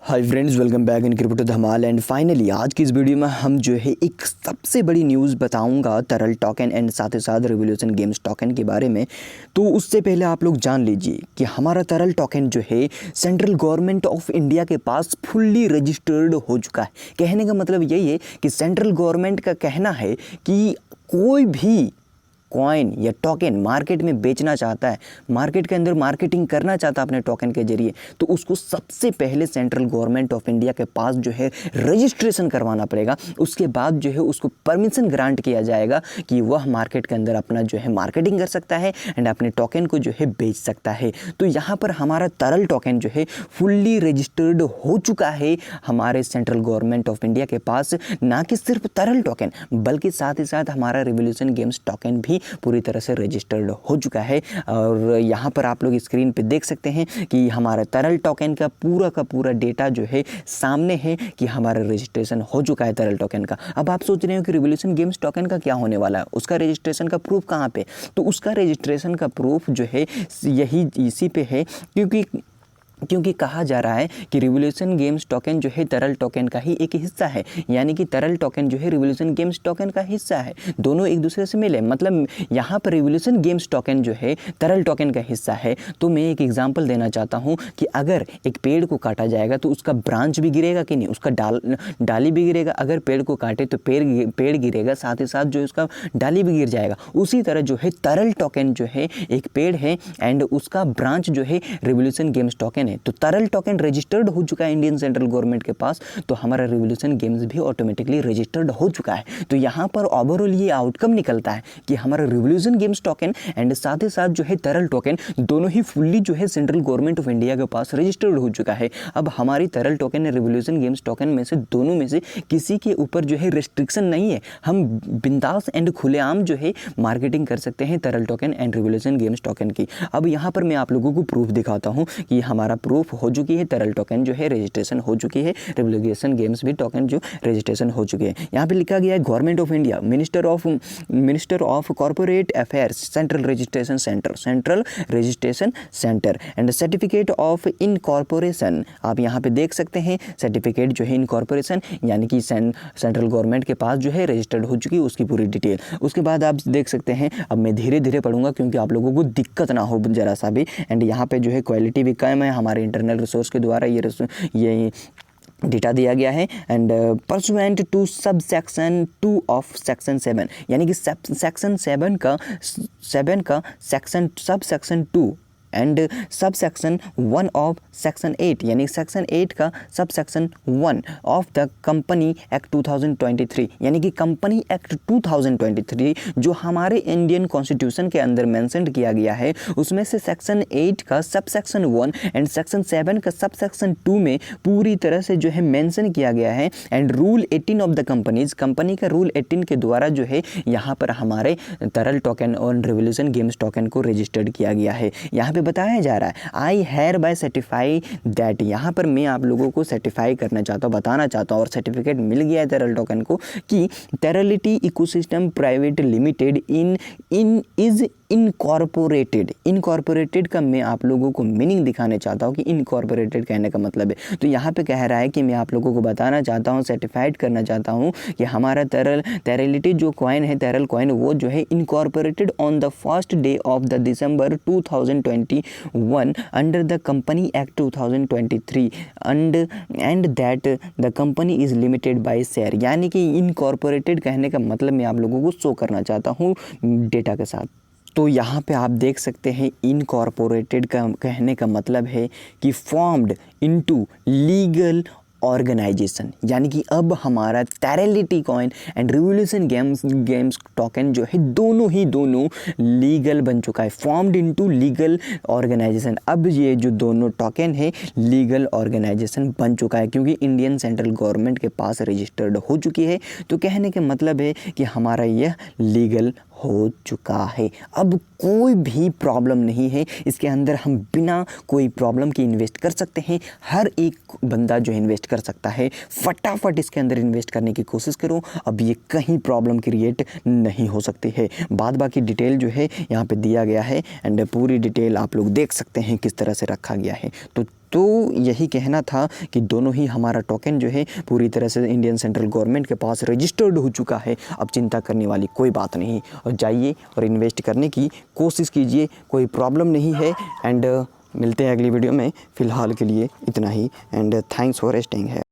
Hi friends, welcome back in crypto Dhamaal. And finally आज की इस वीडियो में हम जो है एक सबसे बड़ी न्यूज़ बताऊंगा तरल टोकन एंड साथ ही साथ रिवॉल्यूशन गेम्स टोकन के बारे में। तो उससे पहले आप लोग जान लीजिए कि हमारा तरल टोकन जो है सेंट्रल गवर्नमेंट ऑफ इंडिया के पास फुल्ली रजिस्टर्ड हो चुका है। कहने का मतलब यही है कि सेंट्रल गवर्नमेंट का कहना है कि कोई भी कॉइन या टोकन मार्केट में बेचना चाहता है, मार्केट के अंदर मार्केटिंग करना चाहता है अपने टोकन के जरिए, तो उसको सबसे पहले सेंट्रल गवर्नमेंट ऑफ इंडिया के पास जो है रजिस्ट्रेशन करवाना पड़ेगा। उसके बाद जो है उसको परमिशन ग्रांट किया जाएगा कि वह मार्केट के अंदर अपना जो है मार्केटिंग कर सकता है एंड अपने टोकन को जो है बेच सकता है। तो यहाँ पर हमारा तरल टोकन जो है फुल्ली रजिस्टर्ड हो चुका है हमारे सेंट्रल गवर्नमेंट ऑफ इंडिया के पास। ना कि सिर्फ तरल टोकन बल्कि साथ ही साथ हमारा रिवॉल्यूशन गेम्स टोकन भी पूरी तरह से रजिस्टर्ड हो चुका है। और यहाँ पर आप लोग स्क्रीन पे देख सकते हैं कि हमारा तरल टोकन का पूरा डेटा जो है सामने है कि हमारा रजिस्ट्रेशन हो चुका है तरल टोकन का। अब आप सोच रहे हो कि रिवॉल्यूशन गेम्स टोकन का क्या होने वाला है, उसका रजिस्ट्रेशन का प्रूफ कहाँ पे? तो उसका रजिस्ट्रेशन का प्रूफ जो है यही इसी पे है, क्योंकि कहा जा रहा है कि रिवॉल्यूशन गेम्स टोकन जो है तरल टोकन का ही एक हिस्सा है। यानी कि तरल टोकन जो है रिवॉल्यूशन गेम्स टोकन का हिस्सा है, दोनों एक दूसरे से मिले। मतलब यहाँ पर रिवॉल्यूशन गेम्स टोकन जो है तरल टोकन का हिस्सा है। तो मैं एक एग्जांपल देना चाहता हूँ कि अगर एक पेड़ को काटा जाएगा तो उसका ब्रांच भी गिरेगा कि नहीं, उसका डाली भी गिरेगा। अगर पेड़ को काटे तो पेड़ गिरेगा, साथ ही साथ जो उसका डाली भी गिर जाएगा। उसी तरह जो है तरल टोकन जो है एक पेड़ है एंड उसका ब्रांच जो है रिवॉल्यूशन गेम्स टोकन है। तो तरल टोकन रजिस्टर्ड हो चुका है इंडियन सेंट्रल गवर्नमेंट के पास, तो हमारा रिवॉल्यूशन गेम्स भी ऑटोमेटिकली रजिस्टर्ड हो चुका है। तो यहाँ पर ओवरऑल ये आउटकम निकलता है कि हमारा रिवॉल्यूशन गेम्स टोकन एंड साथ ही साथ जो है तरल टोकन दोनों ही फुल्ली जो है सेंट्रल गवर्नमेंट ऑफ इंडिया के पास रजिस्टर्ड हो चुका है। अब हमारी तरल token and revolution games token में से दोनों में से किसी के ऊपर जो है रिस्ट्रिक्शन नहीं है। हम बिंदास एंड खुलेआम जो है मार्केटिंग कर सकते हैं तरल token and revolution games token की। अब यहाँ पर मैं आप लोगों को प्रूफ दिखाता हूँ कि हमारा प्रूफ हो चुकी है, तरल टोकन जो है रजिस्ट्रेशन हो चुकी है, रिवॉल्यूशन गेम्स भी टोकन जो रजिस्ट्रेशन हो चुके हैं। यहाँ पे लिखा गया है government of India, minister of corporate affairs, central registration centre and certificate of incorporation. आप यहाँ पे देख सकते हैं सर्टिफिकेट जो है इनकॉर्पोरेशन यानी कि सेंट्रल गवर्नमेंट के पास जो है रजिस्टर्ड हो चुकी है, उसकी पूरी डिटेल। उसके बाद आप देख सकते हैं, अब मैं धीरे धीरे पढ़ूंगा क्योंकि आप लोगों को दिक्कत ना हो जरा सा भी। एंड यहाँ पे जो है क्वालिटी भी कम है, हमारे इंटरनल रिसोर्स के द्वारा ये डेटा दिया गया है। And pursuant to subsection 2 of section 7 यानी कि सेक्शन 7 का section subsection 2 and subsection 1 of section 8 यानी सेक्शन 8 का subsection 1 of the company act 2023 यानी कि कंपनी एक्ट 2023 जो हमारे इंडियन कॉन्स्टिट्यूशन के अंदर मेंशन किया गया है, उसमें से सेक्शन 8 का सब सेक्शन 1 एंड सेक्शन 7 का सब सेक्शन 2 में पूरी तरह से जो है मेंशन किया गया है। And rule 18 of the company का रूल 18 के द्वारा जो है यहाँ पर हमारे तरल टोकन और रिवॉल्यूशन गेम्स टोकन को रजिस्टर्ड किया गया है। यहाँ पे बताया जा रहा है आई हेयर बाय सर्टिफाई दैट, यहाँ पर मैं आप लोगों को सर्टिफाई करना चाहता हूँ, बताना चाहता हूँ और सर्टिफिकेट मिल गया है तरल टोकन को कि टेरलिटी ecosystem private limited is incorporated का मैं आप लोगों को मीनिंग दिखाने चाहता हूँ कि इनकॉर्पोरेटेड कहने का मतलब है। तो यहाँ पे कह रहा है कि मैं आप लोगों को बताना चाहता हूँ, सर्टिफाइड करना चाहता हूँ कि हमारा टेरलिटी जो कॉइन है, तरल कॉइन, वो जो है incorporated on the first day of the December 2021 under the company act 2023 and that the company is limited by share. यानी कि इनकॉर्पोरेटेड कहने का मतलब मैं आप लोगों को शो करना चाहता हूँ डेटा के साथ। तो यहाँ पे आप देख सकते हैं इनकॉर्पोरेटेड का कहने का मतलब है कि फॉर्म्ड इनटू लीगल ऑर्गेनाइजेशन, यानी कि अब हमारा टेरलिटी coin and revolution games token जो है दोनों लीगल बन चुका है, फॉर्म्ड इनटू लीगल ऑर्गेनाइजेशन। अब ये जो दोनों टोकन है लीगल ऑर्गेनाइजेशन बन चुका है क्योंकि इंडियन सेंट्रल गवर्नमेंट के पास रजिस्टर्ड हो चुकी है। तो कहने का मतलब है कि हमारा यह लीगल हो चुका है। अब कोई भी प्रॉब्लम नहीं है इसके अंदर, हम बिना कोई प्रॉब्लम के इन्वेस्ट कर सकते हैं। हर एक बंदा जो इन्वेस्ट कर सकता है, फटाफट इसके अंदर इन्वेस्ट करने की कोशिश करो। अब ये कहीं प्रॉब्लम क्रिएट नहीं हो सकती है। बाद बाकी डिटेल जो है यहाँ पे दिया गया है एंड पूरी डिटेल आप लोग देख सकते हैं किस तरह से रखा गया है। तो तो यही कहना था कि दोनों ही हमारा टोकन जो है पूरी तरह से इंडियन सेंट्रल गवर्नमेंट के पास रजिस्टर्ड हो चुका है। अब चिंता करने वाली कोई बात नहीं, और जाइए और इन्वेस्ट करने की कोशिश कीजिए, कोई प्रॉब्लम नहीं है। एंड मिलते हैं अगली वीडियो में, फ़िलहाल के लिए इतना ही। And thanks for staying here.